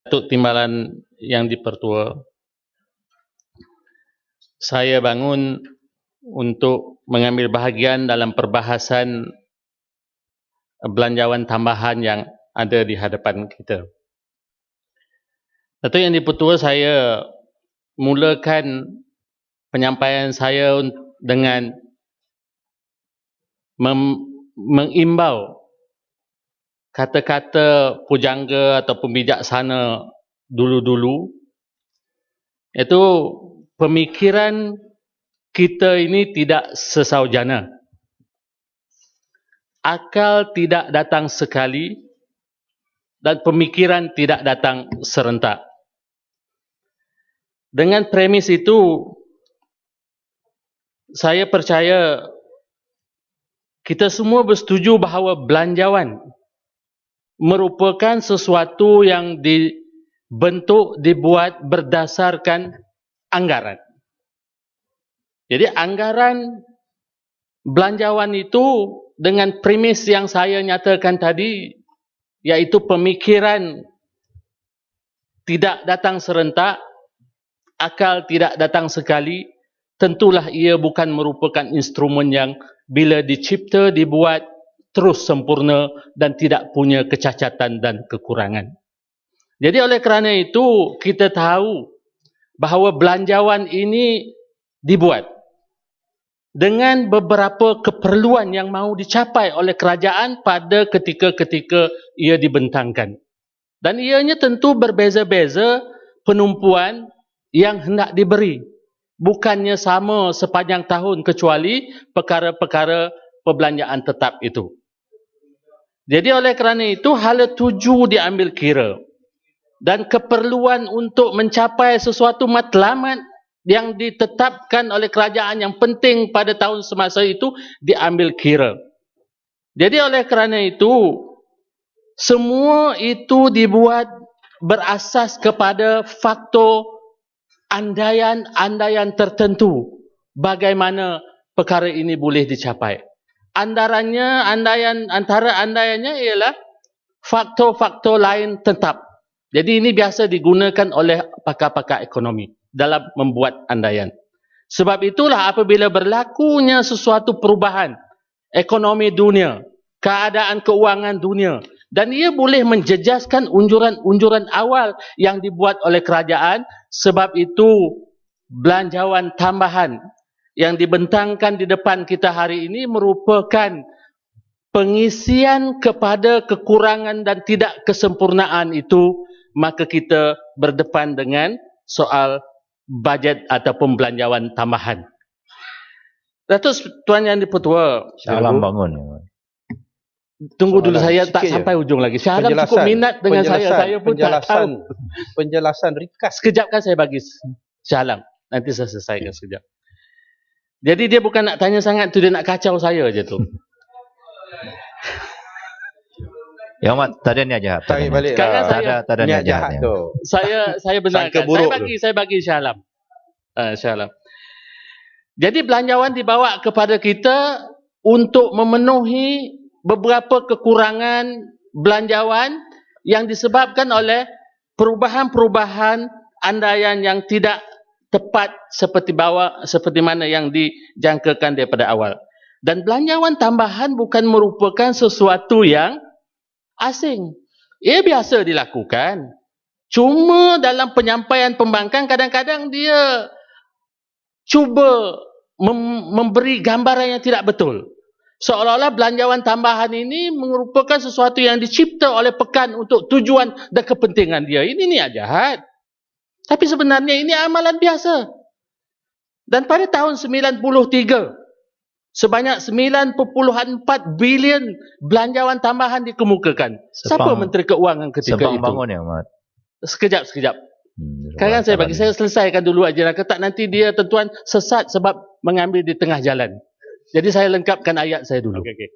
Datuk Timbalan yang dipertua, saya bangun untuk mengambil bahagian dalam perbahasan belanjawan tambahan yang ada di hadapan kita. Datuk yang dipertua, saya mulakan penyampaian saya dengan mengimbau kata-kata pujangga ataupun bijaksana dulu-dulu, iaitu pemikiran kita ini tidak sesaujana. Akal tidak datang sekali dan pemikiran tidak datang serentak. Dengan premis itu, saya percaya kita semua bersetuju bahawa belanjawan merupakan sesuatu yang dibuat berdasarkan anggaran. Jadi anggaran belanjawan itu dengan premis yang saya nyatakan tadi, iaitu pemikiran tidak datang serentak, akal tidak datang sekali, tentulah ia bukan merupakan instrumen yang bila dicipta, dibuat terus sempurna dan tidak punya kecacatan dan kekurangan. Jadi oleh kerana itu, kita tahu bahawa belanjawan ini dibuat dengan beberapa keperluan yang mahu dicapai oleh kerajaan pada ketika-ketika ia dibentangkan. Dan ianya tentu berbeza-beza penumpuan yang hendak diberi. Bukannya sama sepanjang tahun kecuali perkara-perkara perbelanjaan tetap itu. Jadi oleh kerana itu, hala tuju diambil kira. Dan keperluan untuk mencapai sesuatu matlamat yang ditetapkan oleh kerajaan yang penting pada tahun semasa itu diambil kira. Jadi oleh kerana itu, semua itu dibuat berasas kepada faktor andaian-andaian tertentu bagaimana perkara ini boleh dicapai. Antara andaiannya ialah faktor-faktor lain tetap. Jadi ini biasa digunakan oleh pakar-pakar ekonomi dalam membuat andaian. Sebab itulah apabila berlakunya sesuatu perubahan ekonomi dunia, keadaan keuangan dunia, dan ia boleh menjejaskan unjuran-unjuran awal yang dibuat oleh kerajaan, sebab itu belanjawan tambahan yang dibentangkan di depan kita hari ini merupakan pengisian kepada kekurangan dan tidak kesempurnaan itu, maka kita berdepan dengan soal bajet ataupun belanjawan tambahan. Datuk Tuan Yang Dipertua, Salam bangun. tunggu dulu, saya tak sampai ujung lagi. Syah Alam cukup minat dengan saya pun tak tahu. Penjelasan ringkas. Sekejap kan saya bagi Syah Alam. Nanti saya selesaikan sekejap. Jadi dia bukan nak tanya sangat tu, dia nak kacau saya je tu. Ya Mat, tadi niat jahat. Tarik balik. Sekarang saya niat jahat tu. Saya benarkan. Saya bagi Syah Alam. Syah Alam. Jadi belanjawan dibawa kepada kita untuk memenuhi beberapa kekurangan belanjawan yang disebabkan oleh perubahan-perubahan andaian yang tidak tepat seperti mana yang dijangkakan daripada awal. Dan belanjawan tambahan bukan merupakan sesuatu yang asing. Ia biasa dilakukan. Cuma dalam penyampaian pembangkang kadang-kadang dia cuba memberi gambaran yang tidak betul. Seolah-olah belanjawan tambahan ini merupakan sesuatu yang dicipta oleh pekan untuk tujuan dan kepentingan dia. Ini niat jahat. Tapi sebenarnya ini amalan biasa. Dan pada tahun 93, sebanyak 9.4 bilion belanjawan tambahan dikemukakan. Siapa Menteri Keuangan ketika itu? Bangun ya, Mat. Sekejap. Sekarang saya selesaikan dulu aja. Tak nanti dia tuan sesat sebab mengambil di tengah jalan. Jadi saya lengkapkan ayat saya dulu. Okey.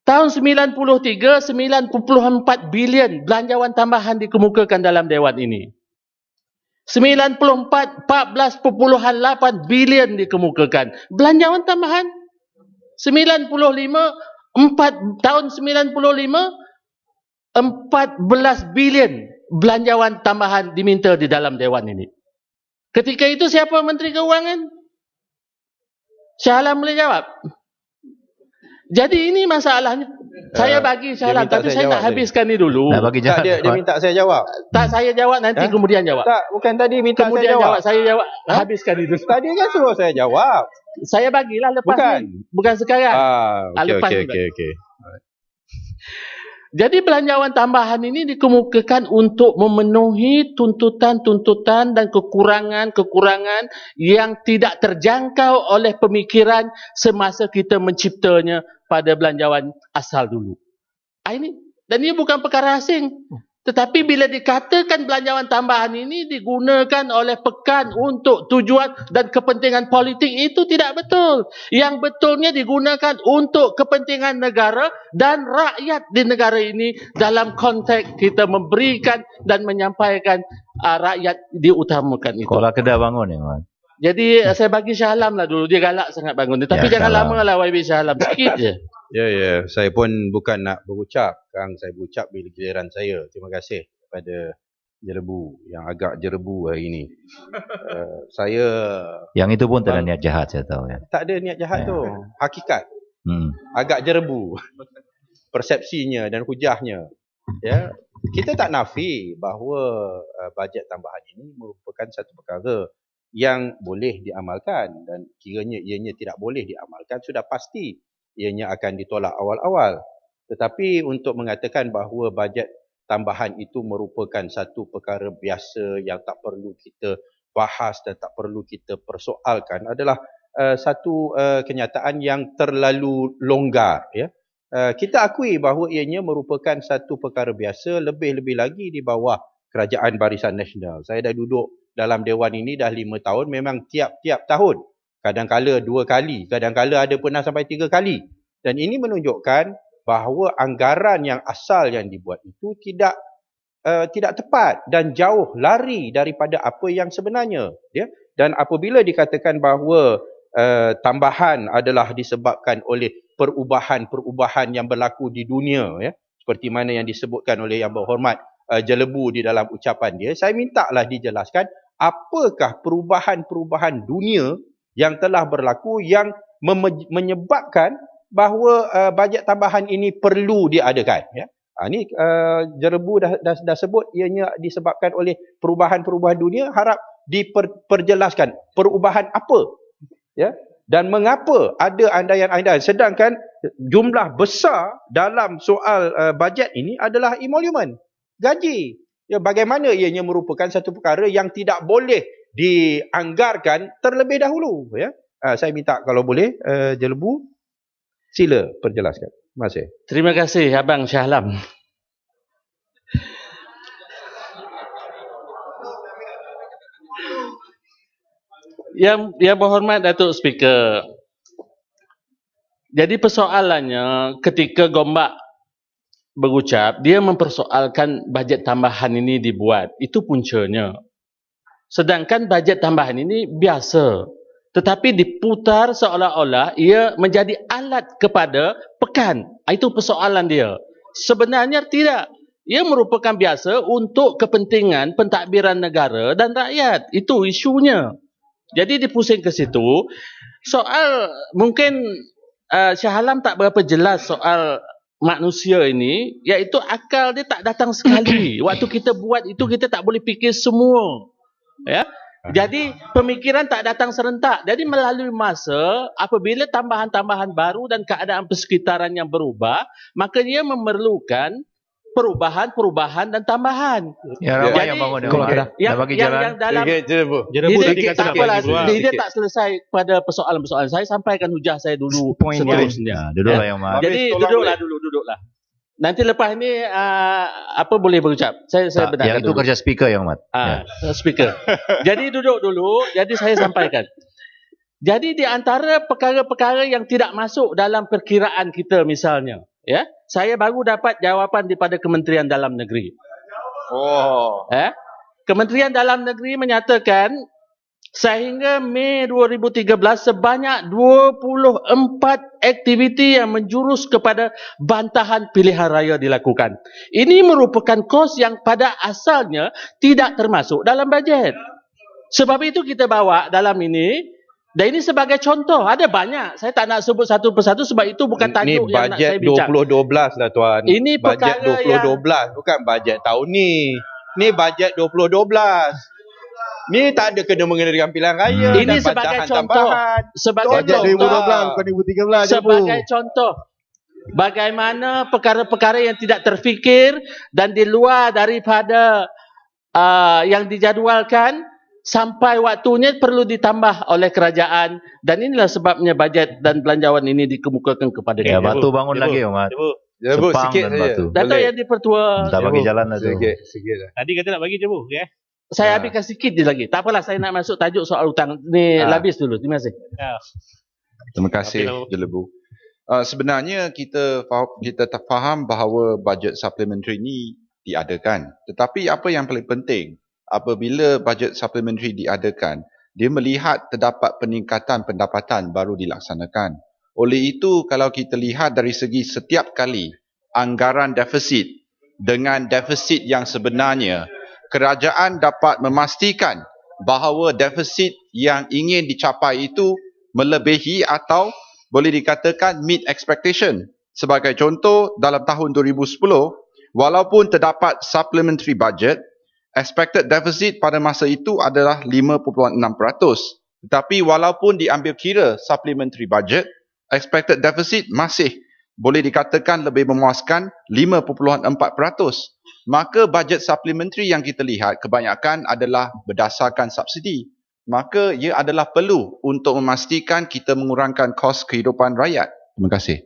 Tahun 93, 9.4 bilion belanjawan tambahan dikemukakan dalam Dewan ini. 94, 14.8 bilion dikemukakan. Belanjawan tambahan. 95, tahun 95, 14 bilion belanjawan tambahan diminta di dalam Dewan ini. Ketika itu siapa Menteri Keuangan? Shah Alam boleh jawab. Jadi ini masalahnya. Saya bagi Shah Alam, tapi saya nak habiskan ni dulu. Bagi Tak, dia minta saya jawab. Tak, saya jawab nanti kemudian jawab. Tak, bukan tadi minta Kemudian saya jawab. saya jawab. Habiskan itu. Tadi kan suruh saya jawab. Saya bagilah lepas Bukan. ni. Bukan sekarang. Lepas ni. Okey. Jadi belanjawan tambahan ini dikemukakan untuk memenuhi tuntutan-tuntutan dan kekurangan-kekurangan yang tidak terjangkau oleh pemikiran semasa kita menciptanya pada belanjawan asal dulu. Dan ini bukan perkara asing. Tetapi bila dikatakan belanjawan tambahan ini digunakan oleh pekan untuk tujuan dan kepentingan politik, itu tidak betul. Yang betulnya digunakan untuk kepentingan negara dan rakyat di negara ini dalam konteks kita memberikan dan menyampaikan rakyat diutamakan itu. Sekolah Kedah bangun ya, Mat. Jadi saya bagi Shah Alam lah dulu. Dia galak sangat bangun ni. Tapi Ya, jangan Shah Alam. lama lah YB Shah Alam. Sikit je. Ya. Saya pun bukan nak berucap. Sekarang saya berucap bila giliran saya. Terima kasih kepada Jerebu yang agak jerebu hari ini. Saya Yang itu pun tak ada niat jahat, saya tahu ya. tak ada niat jahat tu. Hakikat. Agak jerebu. Persepsinya dan hujahnya. Ya. Kita tak nafi bahawa bajet tambahan ini merupakan satu perkara yang boleh diamalkan, dan kiranya ianya tidak boleh diamalkan sudah pasti ianya akan ditolak awal-awal. Tetapi untuk mengatakan bahawa bajet tambahan itu merupakan satu perkara biasa yang tak perlu kita bahas dan tak perlu kita persoalkan adalah satu kenyataan yang terlalu longgar, ya. Kita akui bahawa ianya merupakan satu perkara biasa, lebih-lebih lagi di bawah Kerajaan Barisan Nasional. Saya dah duduk dalam Dewan ini dah 5 tahun, memang tiap-tiap tahun. Kadang-kala 2 kali, kadang-kala ada pernah sampai 3 kali. Dan ini menunjukkan bahawa anggaran yang asal yang dibuat itu tidak tepat dan jauh lari daripada apa yang sebenarnya. Ya? Dan apabila dikatakan bahawa tambahan adalah disebabkan oleh perubahan-perubahan yang berlaku di dunia, ya, seperti mana yang disebutkan oleh Yang Berhormat Jelebu di dalam ucapan dia, saya mintalah dijelaskan apakah perubahan-perubahan dunia yang telah berlaku yang menyebabkan bahawa bajet tambahan ini perlu diadakan, ya. Ini Jerebu dah sebut ianya disebabkan oleh perubahan-perubahan dunia. Harap diperjelaskan perubahan apa, ya, dan mengapa ada andaian-andaian, sedangkan jumlah besar dalam soal bajet ini adalah emolument, gaji. Ya, bagaimana ianya merupakan satu perkara yang tidak boleh dianggarkan terlebih dahulu, ya. Saya minta kalau boleh Jelebu sila perjelaskan. Terima kasih. Terima kasih Abang Shah Alam. Yang berhormat Datuk Speaker. Jadi persoalannya ketika Gombak berucap, dia mempersoalkan bajet tambahan ini dibuat. Itu puncanya. Sedangkan bajet tambahan ini biasa. Tetapi diputar seolah-olah ia menjadi alat kepada pekan. Itu persoalan dia. Sebenarnya tidak. Ia merupakan biasa untuk kepentingan pentadbiran negara dan rakyat. Itu isunya. Jadi dipusing ke situ. Soal mungkin Shah Alam tak berapa jelas soal manusia ini, iaitu akal dia tak datang sekali. Waktu kita buat itu kita tak boleh fikir semua. Ya. Jadi pemikiran tak datang serentak. Jadi melalui masa, apabila tambahan-tambahan baru dan keadaan persekitaran yang berubah, maka dia memerlukan perubahan-perubahan dan tambahan. Ya, ramai yang bangun yang bagi jalan. Yang dalam dia tak selesai pada persoalan-persoalan. Saya sampaikan hujah saya dulu seterusnya. Duduklah yang Mat. Jadi duduklah. Nanti lepas ni apa boleh berucap? Saya benarkan. Yang itu kerja speaker yang Mat. Speaker. Jadi duduk dulu. Jadi saya sampaikan. Jadi di antara perkara-perkara yang tidak masuk dalam perkiraan kita misalnya, ya, saya baru dapat jawapan daripada Kementerian Dalam Negeri. Kementerian Dalam Negeri menyatakan Sehingga Mei 2013 sebanyak 24 aktiviti yang menjurus kepada bantahan pilihan raya dilakukan. Ini merupakan kos yang pada asalnya tidak termasuk dalam bajet. Sebab itu kita bawa dalam ini, dan ini sebagai contoh. Ada banyak. Saya tak nak sebut satu persatu sebab itu bukan tajuk yang nak saya bincang. Ini bajet 2012 lah tuan. Ini bajet 2012 bukan bajet tahun ni. Ni bajet 2012. Ni tak ada kena mengena dengan pilihan raya. Ini sebagai contoh. Sebagai contoh. 2012 bukan 2013 sebagai contoh. Bagaimana perkara-perkara yang tidak terfikir dan di luar daripada yang dijadualkan sampai waktunya perlu ditambah oleh kerajaan, dan inilah sebabnya bajet dan belanjawan ini dikemukakan kepada Ya, kita. Batu bangun lagi, Mat. Jebu Sepang sikit dan saja. Batu. Dato' yang dipertua. Tak bagi jalan lah tu. Sikit lah. Tadi kata nak bagi je bu, ya? Saya habiskan sikit je lagi. Tak apalah, saya nak masuk tajuk soal hutang. Ni labis dulu. Terima kasih. Terima kasih, Jelebu. Sebenarnya kita faham bahawa bajet supplementary ini diadakan. Tetapi apa yang paling penting, apabila bajet supplementary diadakan, dia melihat terdapat peningkatan pendapatan baru dilaksanakan. Oleh itu, kalau kita lihat dari segi setiap kali anggaran defisit dengan defisit yang sebenarnya, kerajaan dapat memastikan bahawa defisit yang ingin dicapai itu melebihi atau boleh dikatakan meet expectation. Sebagai contoh, dalam tahun 2010, walaupun terdapat supplementary budget, expected deficit pada masa itu adalah 5.6%. Tetapi walaupun diambil kira supplementary budget, expected deficit masih boleh dikatakan lebih memuaskan 5.4%. Maka bajet supplementary yang kita lihat kebanyakan adalah berdasarkan subsidi. Maka ia adalah perlu untuk memastikan kita mengurangkan kos kehidupan rakyat. Terima kasih.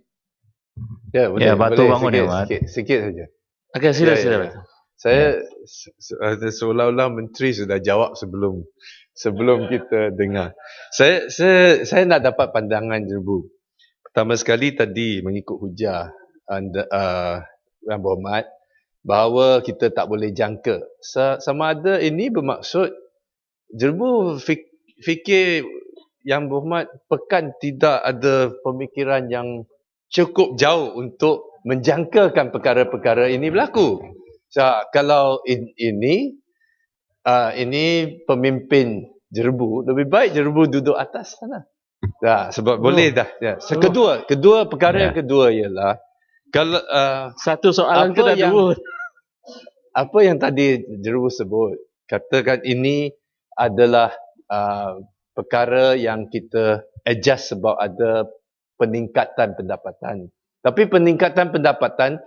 Ya, boleh, Batu boleh, bangun sikit, ya, Mat. sikit saja. Okey, sila. Saya seolah-olah menteri sudah jawab sebelum kita dengar. Saya nak dapat pandangan Jelebu. Pertama sekali tadi mengikut hujah Yang Berhormat bahawa kita tak boleh jangka. Sama ada ini bermaksud Jelebu fikir Yang Berhormat pekan tidak ada pemikiran yang cukup jauh untuk menjangkakan perkara-perkara ini berlaku. Kalau ini pemimpin Jelebu, lebih baik Jelebu duduk atas sana. Sebab boleh dah. Ya. Kedua perkara yang kedua ialah kalau Satu soalan ke dah dua. apa yang tadi Jelebu sebut, katakan ini adalah perkara yang kita adjust sebab ada peningkatan pendapatan. Tapi peningkatan pendapatan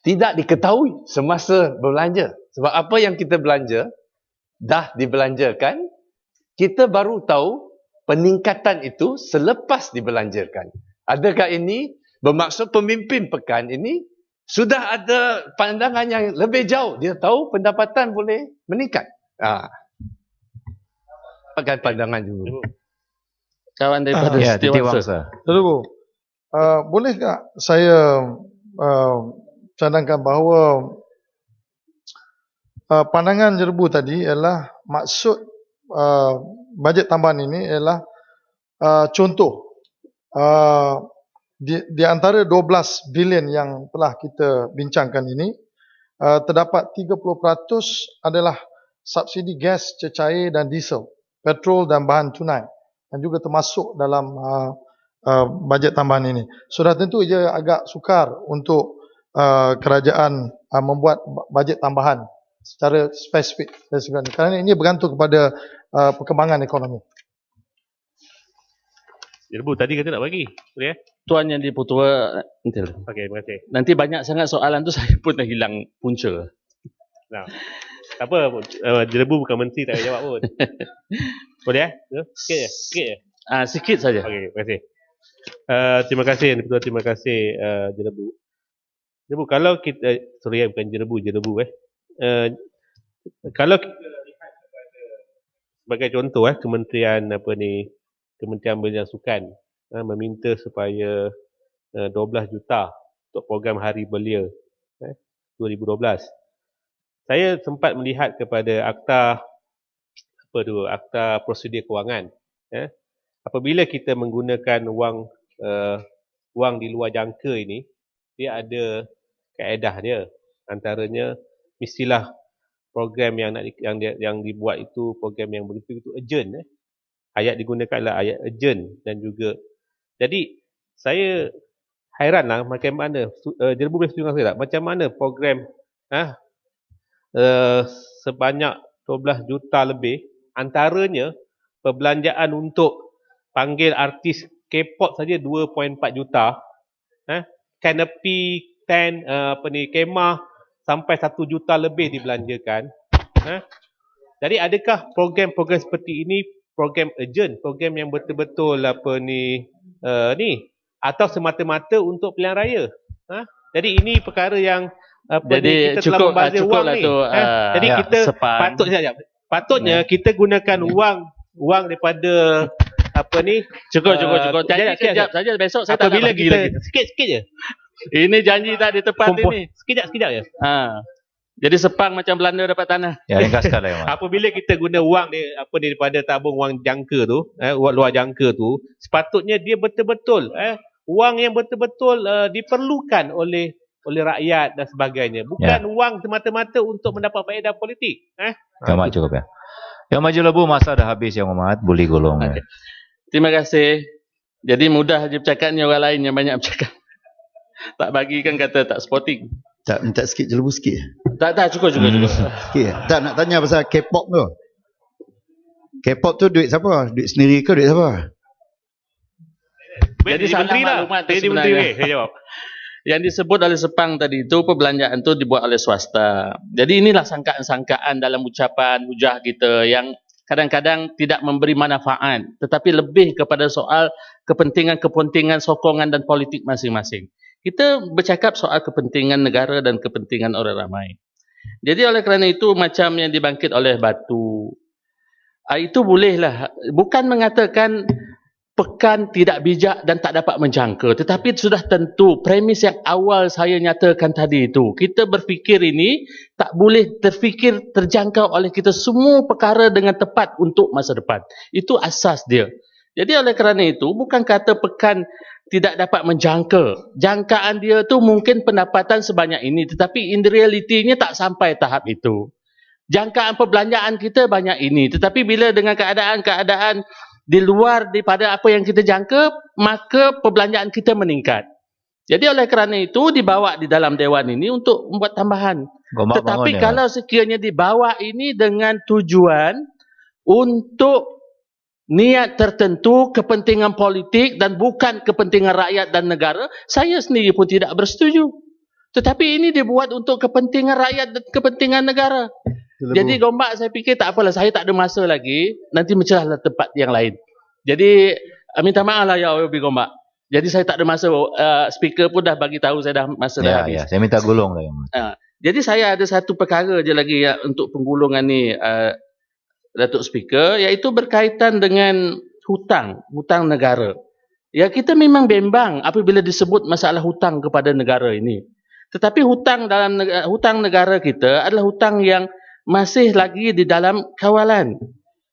tidak diketahui semasa berbelanja. Sebab apa yang kita belanja dah dibelanjakan, kita baru tahu peningkatan itu selepas dibelanjakan. Adakah ini bermaksud pemimpin pekan ini sudah ada pandangan yang lebih jauh? Dia tahu pendapatan boleh meningkat. Pakai pandangan dulu. Kawan daripada Setiawangsa. Lalu, boleh tak saya cadangkan bahawa pandangan Jelebu tadi ialah maksud bajet tambahan ini ialah contoh di antara 12 bilion yang telah kita bincangkan ini, terdapat 30% adalah subsidi gas, cecair dan diesel, petrol dan bahan tunai, dan juga termasuk dalam bajet tambahan ini. Sudah tentu ia agak sukar untuk kerajaan membuat bajet tambahan secara spesifik dan sebagainya, kerana ini bergantung kepada perkembangan ekonomi. Jelebu tadi kata nak bagi. Boleh ya? Tuan yang dipertua. Okey, terima kasih. Nanti banyak sangat soalan tu saya pun dah hilang punca. Nah. Tak apa, Jelebu bukan menteri tak payah jawab pun. Boleh ya? Sikit je? Sikit saja. Okey, terima kasih. Terima kasih Yang Dipertua, terima kasih Jelebu. Jelebu, kalau kita bukan Jelebu. Kalau kita lihat kepada sebagai contoh Kementerian Kementerian Belia Sukan meminta supaya 12 juta untuk program Hari Belia 2012. Saya sempat melihat kepada akta Akta Prosedur Kewangan. Apabila kita menggunakan wang di luar jangka ini, dia ada kaedah dia. Antaranya mestilah program yang dibuat itu program yang begitu urgent. Ayat digunakan adalah ayat urgent dan juga. Jadi saya hairanlah macam mana Jelebu boleh setuju dengan saya tak? Macam mana program sebanyak 12 juta lebih, antaranya perbelanjaan untuk panggil artis K-pop saja 2.4 juta, canopy, tent, kemah sampai 1 juta lebih dibelanjakan. Jadi adakah program-program seperti ini program urgent, program yang betul-betul atau semata-mata untuk pilihan raya? Jadi ini perkara yang kita telah membazir wang ni. Jadi kita patutnya kita gunakan wang daripada Cukup. Janji kejap saja, besok saya tak nak pergi lagi. Sikit je. Ini janji tak di tempat ini. Sekejap je. Jadi Sepang macam Belanda dapat tanah. Ya, ringkaskan lah, Mat. Apabila kita guna wang daripada tabung wang jangka tu, wang luar jangka tu, sepatutnya dia betul-betul wang yang betul-betul diperlukan oleh rakyat dan sebagainya. Bukan wang semata-mata untuk mendapat faedah politik. Mat, cukup ya. Yang Maju Lebu, masa dah habis Yang Mat, boleh golong. Okay. Terima kasih. Jadi mudah je bercakapnya, orang lain yang banyak bercakap. Tak bagi kan kata tak sporting. Tak, minta sikit Jelebu sikit. Tak, cukup. Sikit. Tak, nak tanya pasal K-pop tu. K-pop tu duit siapa? Duit sendiri ke duit siapa? Jadi salah maklumat tu sebenarnya. Saya jawab. Yang disebut oleh Sepang tadi itu perbelanjaan itu dibuat oleh swasta. Jadi inilah sangkaan-sangkaan dalam ucapan hujah kita yang kadang-kadang tidak memberi manfaat, tetapi lebih kepada soal kepentingan sokongan dan politik masing-masing. Kita bercakap soal kepentingan negara dan kepentingan orang ramai. Jadi oleh kerana itu macam yang dibangkit oleh Batu, itu bolehlah, bukan mengatakan pekan tidak bijak dan tak dapat menjangka, tetapi sudah tentu premis yang awal saya nyatakan tadi itu, kita berfikir ini tak boleh terjangkau oleh kita semua perkara dengan tepat untuk masa depan. Itu asas dia. Jadi oleh kerana itu bukan kata pekan tidak dapat menjangka, jangkaan dia tu mungkin pendapatan sebanyak ini, tetapi in reality-nya tak sampai tahap itu. Jangkaan perbelanjaan kita banyak ini, tetapi bila dengan keadaan-keadaan di luar daripada apa yang kita jangka, maka perbelanjaan kita meningkat. Jadi oleh kerana itu dibawa di dalam dewan ini untuk membuat tambahan. Tetapi kalau sekiranya dibawa ini dengan tujuan untuk niat tertentu, kepentingan politik dan bukan kepentingan rakyat dan negara, saya sendiri pun tidak bersetuju. Tetapi ini dibuat untuk kepentingan rakyat dan kepentingan negara. Jadi Gombak saya fikir tak apalah, saya tak ada masa lagi, nanti mencerahlah tempat yang lain. Jadi minta maaf lah ya Obi Gombak. Jadi saya tak ada masa, speaker pun dah bagi tahu saya dah masa dah habis. Ya, saya minta gulung lah. Jadi saya ada satu perkara je lagi untuk penggulungan ni Datuk Speaker, iaitu berkaitan dengan hutang negara. Ya, kita memang bimbang apabila disebut masalah hutang kepada negara ini. Tetapi hutang negara kita adalah hutang yang masih lagi di dalam kawalan,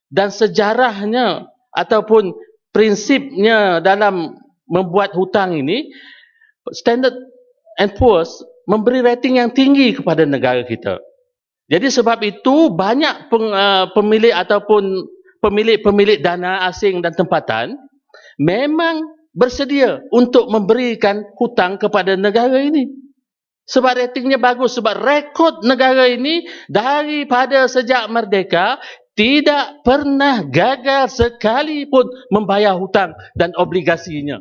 dan sejarahnya ataupun prinsipnya dalam membuat hutang ini, Standard and Poor's memberi rating yang tinggi kepada negara kita. Jadi sebab itu banyak pemilik ataupun pemilik dana asing dan tempatan memang bersedia untuk memberikan hutang kepada negara ini. Sebab ratingnya bagus, sebab rekod negara ini daripada sejak merdeka tidak pernah gagal sekalipun membayar hutang dan obligasinya.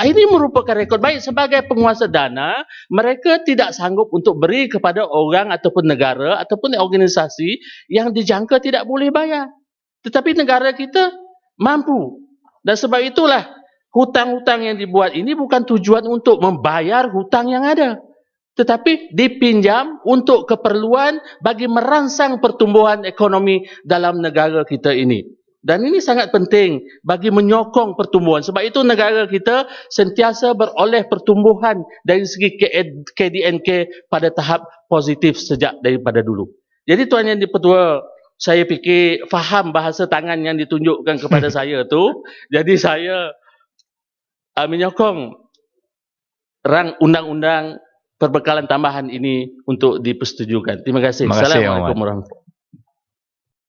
Ini merupakan rekod baik. Sebagai penguasa dana, mereka tidak sanggup untuk beri kepada orang ataupun negara ataupun organisasi yang dijangka tidak boleh bayar. Tetapi negara kita mampu. Dan sebab itulah hutang-hutang yang dibuat ini bukan tujuan untuk membayar hutang yang ada, tetapi dipinjam untuk keperluan bagi merangsang pertumbuhan ekonomi dalam negara kita ini. Dan ini sangat penting bagi menyokong pertumbuhan. Sebab itu negara kita sentiasa beroleh pertumbuhan dari segi KDNK pada tahap positif sejak daripada dulu. Jadi Tuan Yang di-Pertua, saya fikir faham bahasa tangan yang ditunjukkan kepada saya tu. Jadi saya menyokong rang undang-undang perbekalan tambahan ini untuk dipersetujukan. Terima kasih. Terima kasih, Assalamualaikum warahmatullahi wabarakatuh.